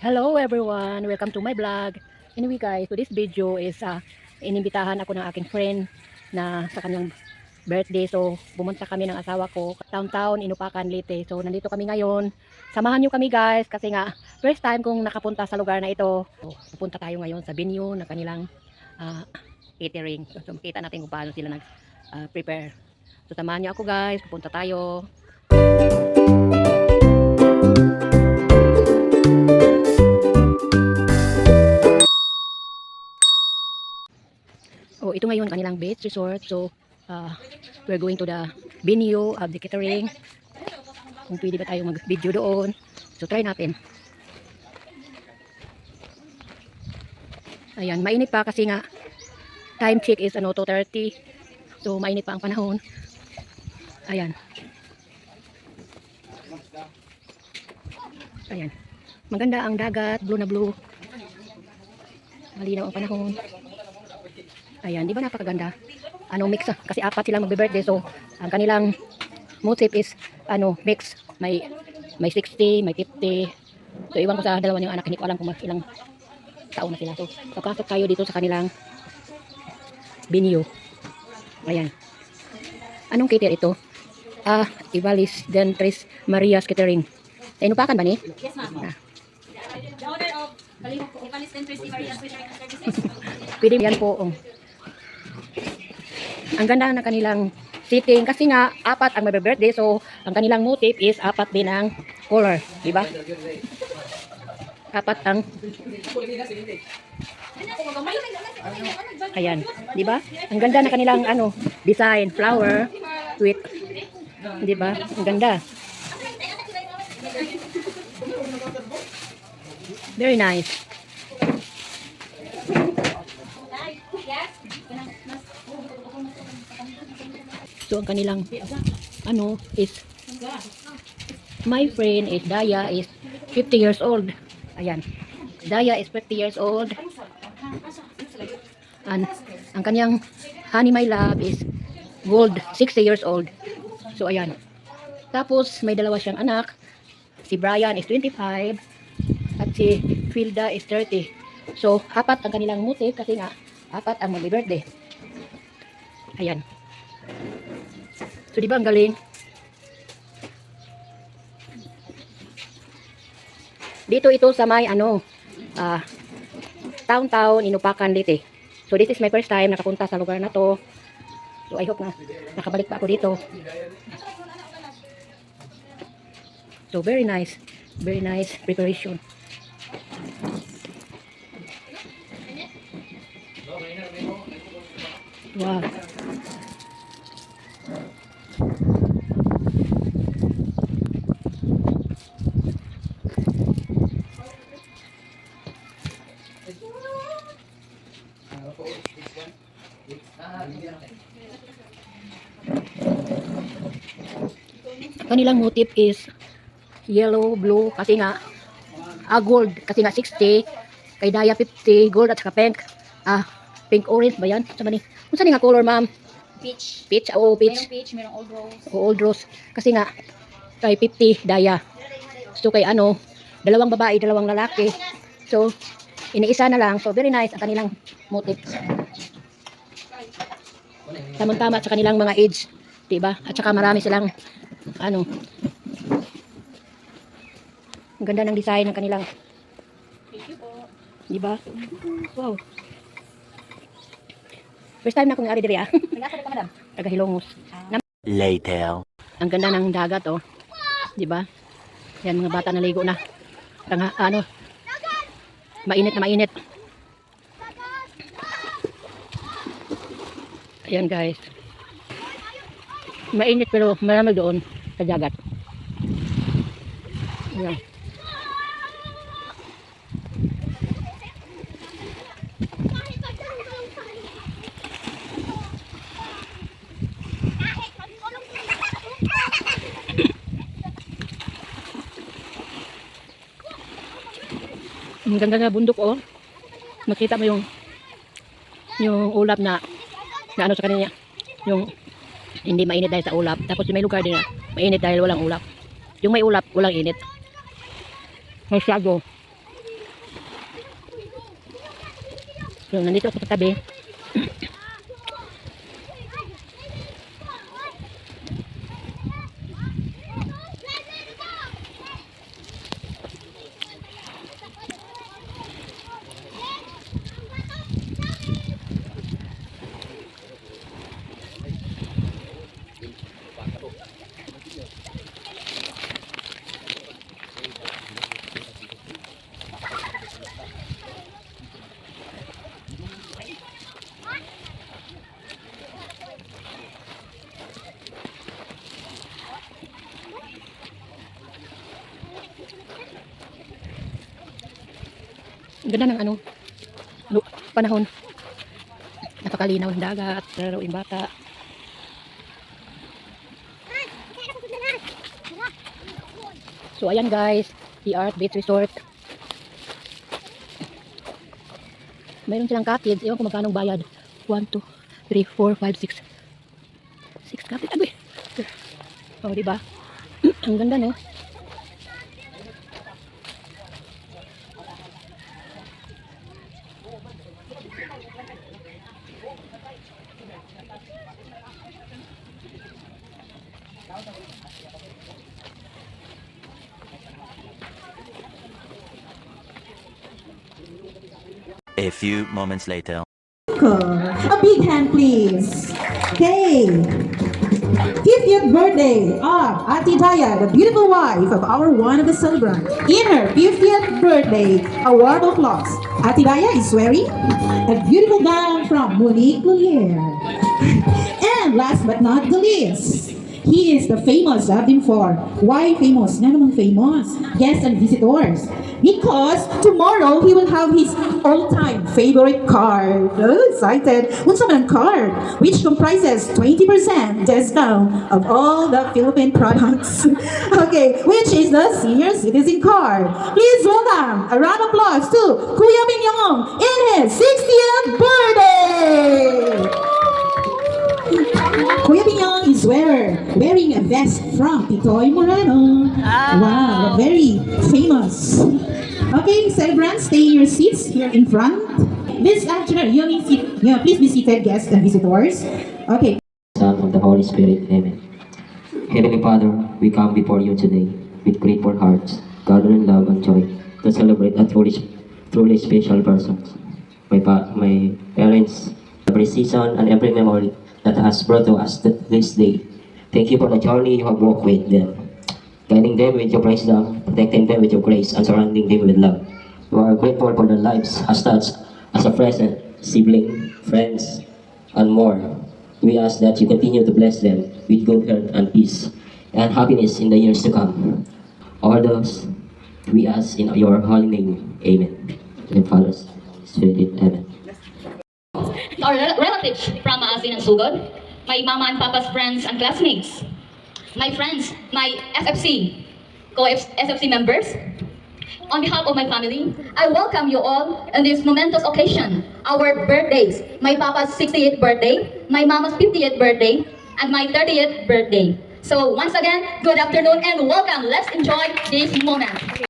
Hello everyone! Welcome to my vlog. Anyway guys, so this video is inimbitahan ako ng aking friend na sa kanyang birthday. So pumunta kami ng asawa ko downtown Inupacan, Leyte. So nandito kami ngayon. Samahan nyo kami guys kasi nga first time kong nakapunta sa lugar na ito. So, pupunta tayo ngayon sa venue ng kanilang catering. So makita natin kung paano sila nag-prepare. So samahan nyo ako guys, pupunta tayo. Oh, ito ngayon kanilang beach resort. So, we're going to the venue of the catering. Kung pwede ba tayo mag-video doon. So, try natin. Ayan, mainit pa kasi nga time check is 2:30. So, mainit pa ang panahon. Ayan. Ayan. Maganda ang dagat, blue na blue. Malinaw ang panahon. Ayan, di ba napakaganda? Mix kasi apat silang magbe-birthday. So, ang kanilang motif is mix. May 60, may 50. So, iwan ko sa dalawa yung anak, hindi ko alam kung ilang taon na sila. So, papasok tayo dito sa kanilang venue. Ayan. Anong cater ito? Ivalis Dentres Marias Catering. Sa Inupacan ba ni? Yes, ma'am. The owner of Ivalis Dentres Marias Catering Services. Pwede yan po. Ang ganda ng kanilang seating kasi nga apat ang magbe-birthday, so ang kanilang motif is apat din ang color, di ba? Apat ang ayan, di ba? Ang ganda ng kanilang design, flower with, di ba? Ang ganda. Very nice. So ang kanilang is my friend is Daya is 50 years old. Ayan. Daya is 50 years old. And ang kanyang honey my love is Gold 60 years old. So ayan. Tapos may dalawa siyang anak. Si Brian is 25 at si Filda is 30. So apat ang kanilang motif kasi nga apat ang mag-birthday. Ayan. So, di ba ang galing? Dito ito sa may downtown Inupacan, Leyte. So, this is my first time nakapunta sa lugar na to. So, I hope na nakabalik pa ako dito. So, very nice. Very nice preparation. Wow. Kanilang motif is yellow, blue, kasi nga gold, kasi nga 60, kay Daya 50, gold at saka pink. Pink orange ba yan? Saan ni nga color, ma'am? Peach. Peach? Oo, peach. Merong peach, merong old rose. Old rose. Kasi nga, kay 50, Daya. So, kay dalawang babae, dalawang lalaki. So, iniisa na lang. So, very nice ang kanilang motif. Tamang-tama sa kanilang mga age. Diba? At saka marami silang, ang ganda ng design ng kanilang. Thank you po. Diba? Wow. First time na akong ari diri Nag-asa ka, madam? Taga Hilongos. Later. Ang ganda ng dagat, oh. 'Di ba? Yan, mga bata naligo na. Mainit na mainit. Ayan, guys. Mainit pero marami doon sa dagat. Ayan. Ang ganda na bundok, oh. Makita mo yung ulap na sa kanina. Yung hindi mainit dahil sa ulap. Tapos may lugar din na mainit dahil walang ulap. Yung may ulap, walang init. Masyado. So, nandito ako sa tabi. Ang ganda ng ano, panahon. Napakalinaw ng dagat, laro yung bata. So ayan guys, the Art Beach Resort. Mayroon silang cottage, ewan ko magkano bayad. 1, 2, 3, 4, 5, 6. 6 cottage. Abi. Oh, diba? Ang ganda no? A few moments later. A big hand, please. Okay. 50th birthday of Ate Daya, the beautiful wife of our one of the celebrant. In her 50th birthday, a warm applause. Ate Daya is wearing a beautiful gown from Monique Lulier. And last but not the least, he is the famous Latin for. Why famous? Nga naman famous. Guests and visitors. Because tomorrow he will have his all-time favorite card. Oh, excited. Unsa man ang card, which comprises 20% discount of all the Philippine products. Okay, which is the senior citizen card. Please welcome a round of applause to Kuya Minyong in his 60th birthday. Kuya Pinyong is wearing a vest from Pitoy Morano. Wow, very famous. Okay, celebrants, stay in your seats here in front. This afternoon, please be seated, guests and visitors. Okay. Son of the Holy Spirit. Amen. Heavenly Father, we come before you today with grateful hearts, gathered in love and joy to celebrate a truly special person. My parents, every season and every memory that has brought to us this day. Thank you for the journey you have walked with them, guiding them with your wisdom, protecting them with your grace, and surrounding them with love. We are grateful for their lives as such, as a present, sibling, friends, and more. We ask that you continue to bless them with good health and peace and happiness in the years to come. All those we ask in your holy name. Amen. In the Father's Spirit. Amen. Our relatives from Sugod, my mama and papa's friends and classmates, my friends, my SFC, co-SFC members. On behalf of my family, I welcome you all on this momentous occasion, our birthdays, my papa's 68th birthday, my mama's 50th birthday, and my 30th birthday. So once again, good afternoon and welcome. Let's enjoy this moment.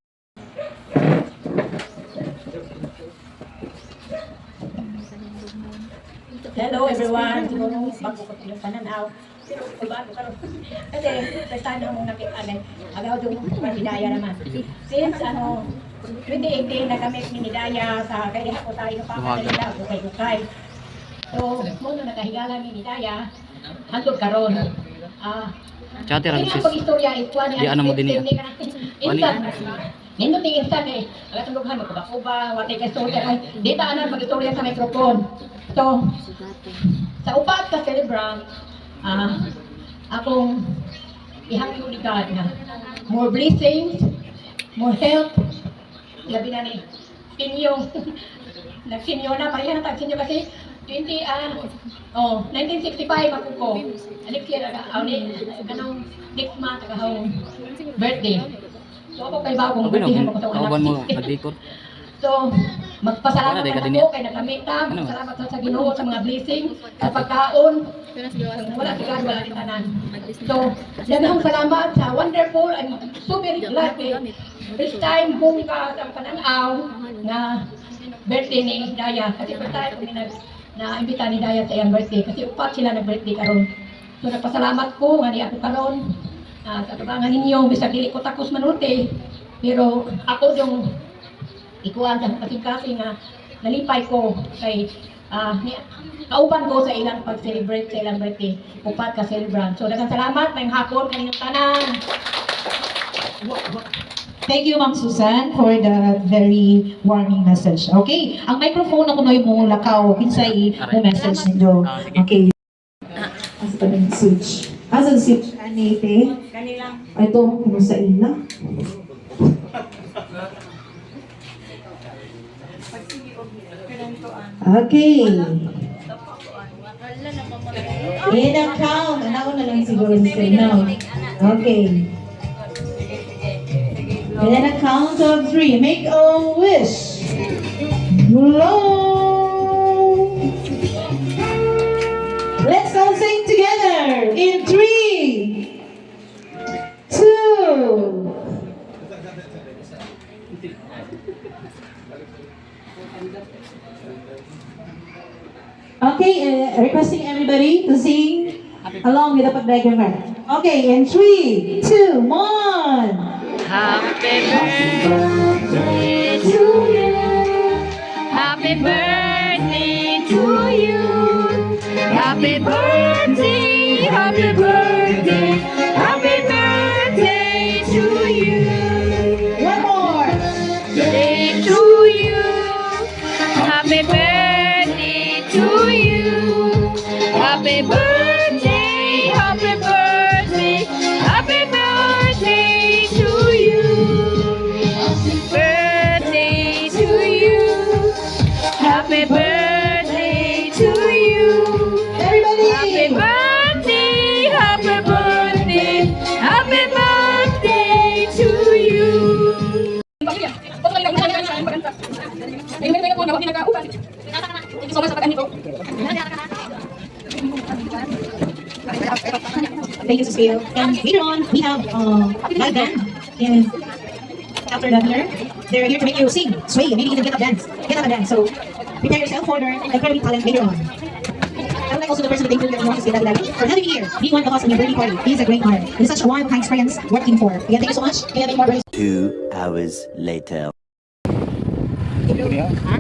Hello everyone. Siguro bago ko yung pananaw. Pero bago karon. Kasi first time na mong nakita agaw yung Hidaya naman. Since 2018 na kami ni Hidaya sa kaya ko tayo pa kanila ukay-ukay. So, mo na nakahigala ni Hidaya hangtod karon. Chate ra sis. Pag-istorya ikuan Di ano mo din niya. Nindot ni instant alat ang lughan magkuba-kuba, watay ka istorya ay di ta anan mag-istorya sa microphone. So, sa upat ka celebrant, akong ihangyo ni God na more blessings, more health, labi na ni sinyo. Nagsinyo na, pareha na tag-sinyo kasi 1965 ako ko. Next year, ganong next month, akong birthday. So ako kay bagong birthday ko sa Kauban mo anak. nagdikot. So, magpasalamat Wala, ako di ka kay nagamita, magpasalamat sa Ginoo sa mga blessing, sa pagkaon. Wala si God, wala si tanan. So, daghang salamat sa wonderful, I'm so very glad this time kung ka sa pananaw na birthday ni Daya. Kasi first time kami na-imbita ni Daya sa iyang birthday. Kasi upat sila nag-birthday karon. So nagpasalamat ko nga ni ako karon sa tubangan ninyo. Bisag dili ko takos manuti. Pero ako yung ikuan sa kasing-kasing nga nalipay ko kay kauban ko sa ilang pag-celebrate sa ilang birthday. Upat ka celebrant. So daghang salamat mayong hapon kanilang tanan. Thank you, Ma'am Susan, for the very warming message. Okay, ang microphone ako na yung lakaw. Kinsay mo message niyo. Okay. Asa pa ng switch? Asa ang switch? Anite? Kanilang. Ito, kung sa ila. Okay. In a count. Anaon na lang siguro sa now. Okay. And then a count of 3. Make a wish. Blow. Let's all sing together. In 3, 2. Okay, requesting everybody to sing along with the pagdiagram. Okay, in 3, 2, 1. Happy birthday to you. Happy birthday to you. Happy birthday, happy birthday, happy birthday to you. One more. Birthday to you. Happy birthday to you. Happy birthday, happy birthday, happy birthday to you. Birthday to you. Happy birthday to you. Everybody. Happy birthday, happy birthday, happy birthday to you. Thank you so much sa pag-anito. Thank you, Cecile. And later on, we have live band. And after that, they're here to make you sing, sway, and maybe even get up and dance. So prepare yourself for their incredible talent later on. I would like also to personally thank you everyone for having me here, being one of us on your birthday party. It is a great honor. It is such a one-of-a-kind experience working for. Again, thank you so much. Again, thank you more. 2 hours later. Ha?